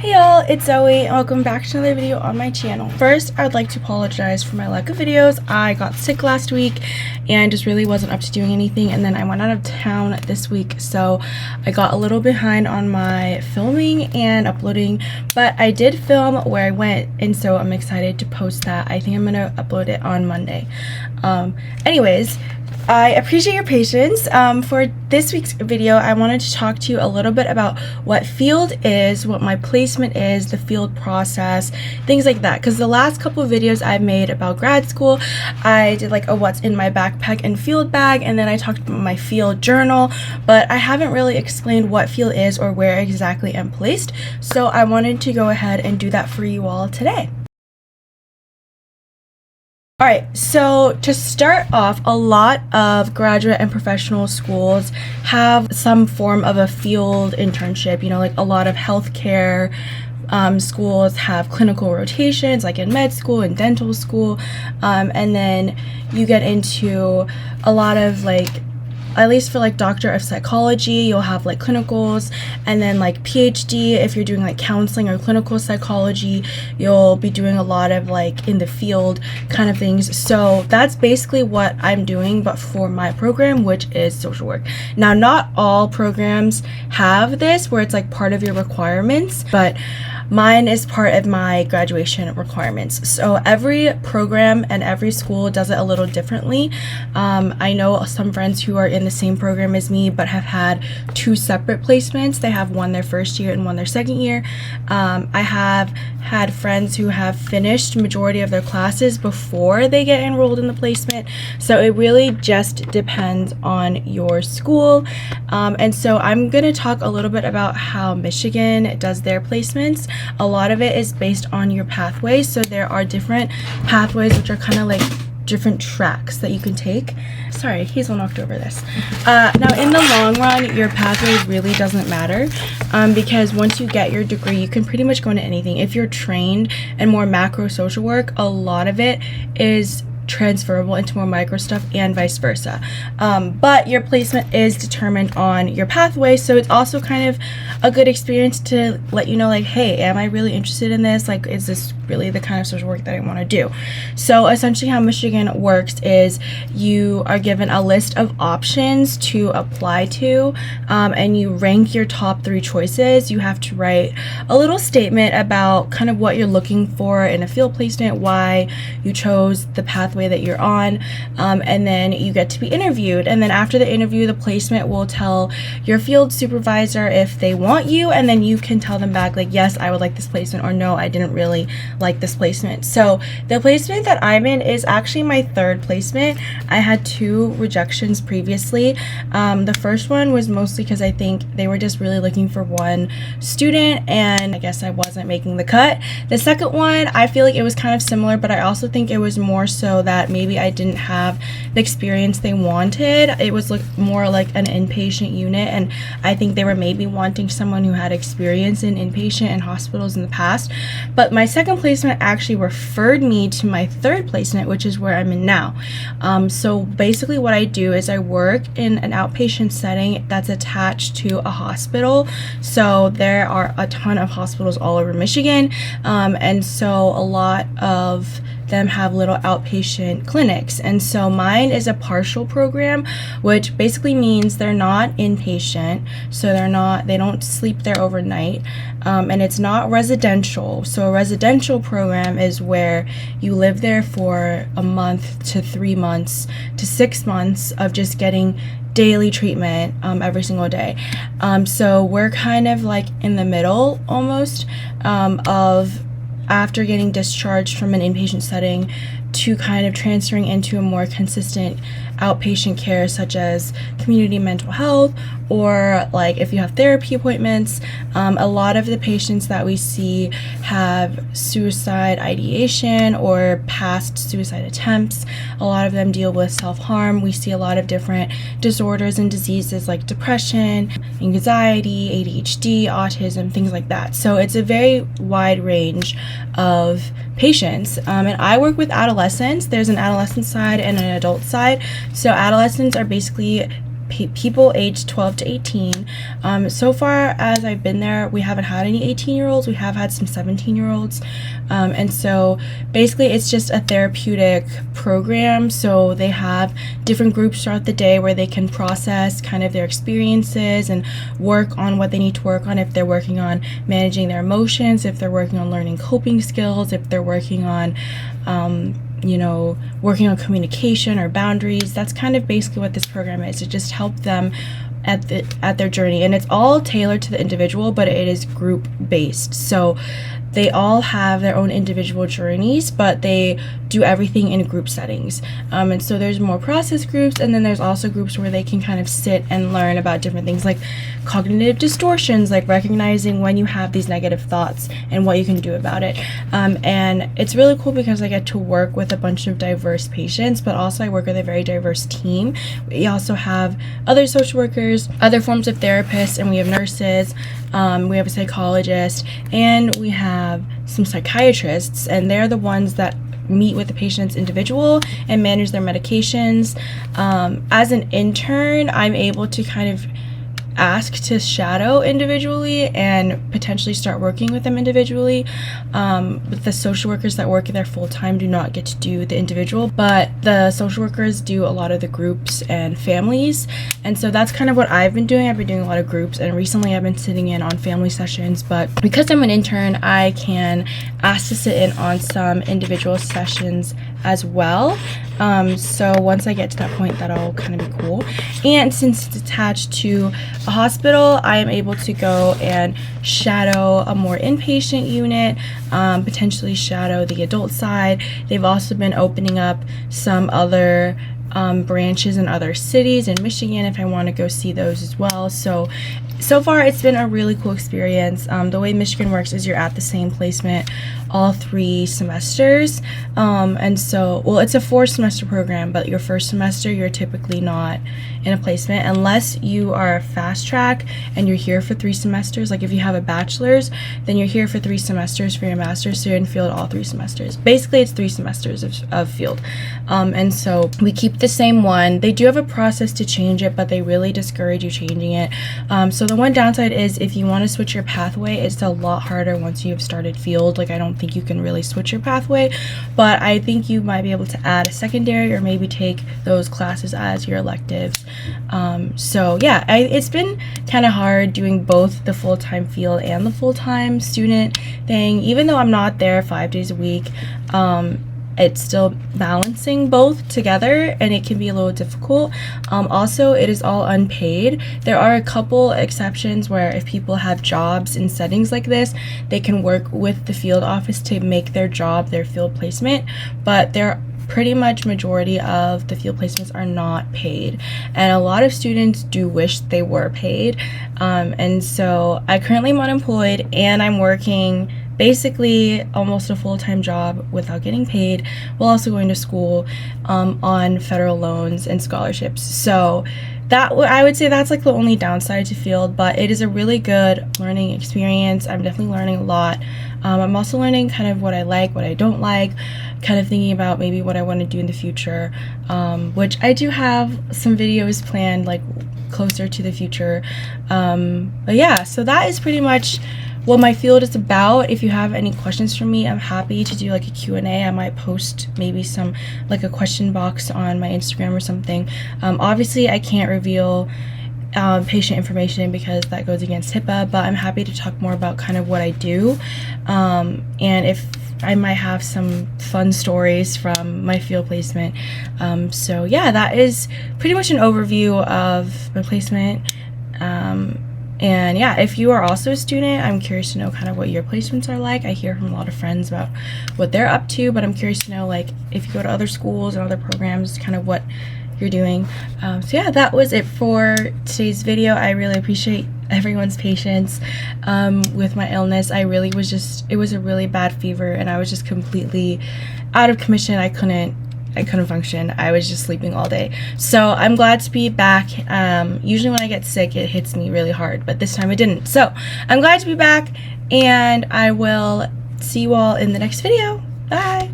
Hey y'all, it's Zoe and welcome back to another video on my channel. First, I would like to apologize for my lack of videos. I got sick last week and just really wasn't up to doing anything, and then I went out of town this week, so I got a little behind on my filming and uploading, but I did film where I went, and so I'm excited to post that. I think I'm gonna upload it on Monday. Anyways, I appreciate your patience. For this week's video, I wanted to talk to you a little bit about what field is, what my placement is, the field process, things like that. Because the last couple of videos I've made about grad school, I did like a what's in my backpack and field bag, and then I talked about my field journal, but I haven't really explained what field is or where exactly I'm placed. So I wanted to go ahead and do that for you all today. Alright, so to start off, a lot of graduate and professional schools have some form of a field internship. You know, like a lot of healthcare schools have clinical rotations, like in med school and dental school, and then you get into a lot of like, at least for like Doctor of Psychology, you'll have like clinicals, and then like PhD, if you're doing like counseling or clinical psychology, you'll be doing a lot of like in the field kind of things. So that's basically what I'm doing, but for my program, which is social work. Now, not all programs have this where it's like part of your requirements, but mine is part of my graduation requirements. So every program and every school does it a little differently. I know some friends who are in the same program as me but have had two separate placements. They have one their first year and one their second year. I have had friends who have finished majority of their classes before they get enrolled in the placement. So it really just depends on your school. And so I'm going to talk a little bit about how Michigan does their placements. A lot of it is based on your pathway. So there are different pathways, which are kind of like different tracks that you can take. Sorry, Hazel knocked over this. Now, in the long run, your pathway really doesn't matter, because once you get your degree, you can pretty much go into anything. If you're trained in more macro social work, a lot of it is transferable into more micro stuff and vice versa, but your placement is determined on your pathway. So it's also kind of a good experience to let you know, like, hey, am I really interested in this? Like, is this really the kind of social work that I want to do? So essentially how Michigan works is you are given a list of options to apply to, and you rank your top 3 choices. You have to write a little statement about kind of what you're looking for in a field placement, why you chose the pathway that you're on, and then you get to be interviewed. And then after the interview, the placement will tell your field supervisor if they want you, and then you can tell them back like, yes, I would like this placement, or no, I didn't really like this placement. So the placement that I'm in is actually my 3rd placement. I had 2 rejections previously. The first one was mostly because I think they were just really looking for one student, and I guess I wasn't making the cut. The second one, I feel like it was kind of similar, but I also think it was more so that maybe I didn't have the experience they wanted. It was more like an inpatient unit, and I think they were maybe wanting someone who had experience in inpatient and hospitals in the past. But my second placement actually referred me to my 3rd placement, which is where I'm in now. So basically what I do is I work in an outpatient setting that's attached to a hospital. So there are a ton of hospitals all over Michigan, and so a lot of them have little outpatient clinics. And so mine is a partial program, which basically means they're not inpatient, so they don't sleep there overnight, and it's not residential. So a residential program is where you live there for a month to 3 months to 6 months of just getting daily treatment every single day. So we're kind of like in the middle almost, of after getting discharged from an inpatient setting to kind of transferring into a more consistent outpatient care, such as community mental health, or like if you have therapy appointments. A lot of the patients that we see have suicide ideation or past suicide attempts. A lot of them deal with self-harm. We see a lot of different disorders and diseases like depression, anxiety, ADHD, autism, things like that. So it's a very wide range of patients, and I work with adolescents. There's an adolescent side and an adult side. So adolescents are basically people aged 12 to 18. So far as I've been there, we haven't had any 18-year-olds. We have had some 17-year-olds. And so basically it's just a therapeutic program. So they have different groups throughout the day where they can process kind of their experiences and work on what they need to work on. If they're working on managing their emotions, if they're working on learning coping skills, if they're working on working on communication or boundaries. That's kind of basically what this program is, to just help them at their journey. And it's all tailored to the individual, but it is group based. So they all have their own individual journeys, but they do everything in group settings. And so there's more process groups, and then there's also groups where they can kind of sit and learn about different things like cognitive distortions, like recognizing when you have these negative thoughts and what you can do about it. And it's really cool because I get to work with a bunch of diverse patients, but also I work with a very diverse team. We also have other social workers, other forms of therapists, and we have nurses, we have a psychologist, and we have some psychiatrists, and they're the ones that meet with the patient's individual and manage their medications. As an intern, I'm able to kind of ask to shadow individually and potentially start working with them individually. But the social workers that work there full time do not get to do the individual, but the social workers do a lot of the groups and families. And so that's kind of what I've been doing. I've been doing a lot of groups, and recently I've been sitting in on family sessions, but because I'm an intern, I can ask to sit in on some individual sessions as well. So once I get to that point, that'll kind of be cool. And since it's attached to a hospital, I am able to go and shadow a more inpatient unit, potentially shadow the adult side. They've also been opening up some other branches in other cities in Michigan if I want to go see those as well. So far it's been a really cool experience. The way Michigan works is you're at the same placement all 3 semesters, and so, well, it's a 4-semester program, but your first semester you're typically not in a placement unless you are fast track and you're here for 3 semesters. Like if you have a bachelor's, then you're here for 3 semesters for your master's, so you're in field all 3 semesters. Basically it's 3 semesters of field, and so we keep the same one. They do have a process to change it, but they really discourage you changing it. So the one downside is if you want to switch your pathway, it's a lot harder once you've started field. Like I don't think you can really switch your pathway, but I think you might be able to add a secondary or maybe take those classes as your electives. So yeah, it's been kind of hard doing both the full-time field and the full-time student thing. Even though I'm not there 5 days a week, it's still balancing both together, and it can be a little difficult. Also, it is all unpaid. There are a couple exceptions where if people have jobs in settings like this, they can work with the field office to make their job their field placement, but they're pretty much majority of the field placements are not paid, and a lot of students do wish they were paid. And so I currently am unemployed, and I'm working basically almost a full-time job without getting paid, while also going to school on federal loans and scholarships. So that, I would say that's like the only downside to field, but it is a really good learning experience. I'm definitely learning a lot. I'm also learning kind of what I like, what I don't like, kind of thinking about maybe what I want to do in the future, which I do have some videos planned like closer to the future. But yeah, so that is pretty much what my field is about. If you have any questions for me, I'm happy to do like a Q&A. I might post maybe some like a question box on my Instagram or something. Obviously I can't reveal patient information because that goes against HIPAA, but I'm happy to talk more about kind of what I do, and if I might have some fun stories from my field placement. So yeah, that is pretty much an overview of my placement. And yeah, if you are also a student, I'm curious to know kind of what your placements are like. I hear from a lot of friends about what they're up to, but I'm curious to know like if you go to other schools and other programs, kind of what you're doing. So yeah, that was it for today's video. I really appreciate everyone's patience with my illness. It was a really bad fever, and I was just completely out of commission. I couldn't function. I was just sleeping all day. So I'm glad to be back. Usually when I get sick, it hits me really hard, but this time it didn't. So I'm glad to be back, and I will see you all in the next video. Bye.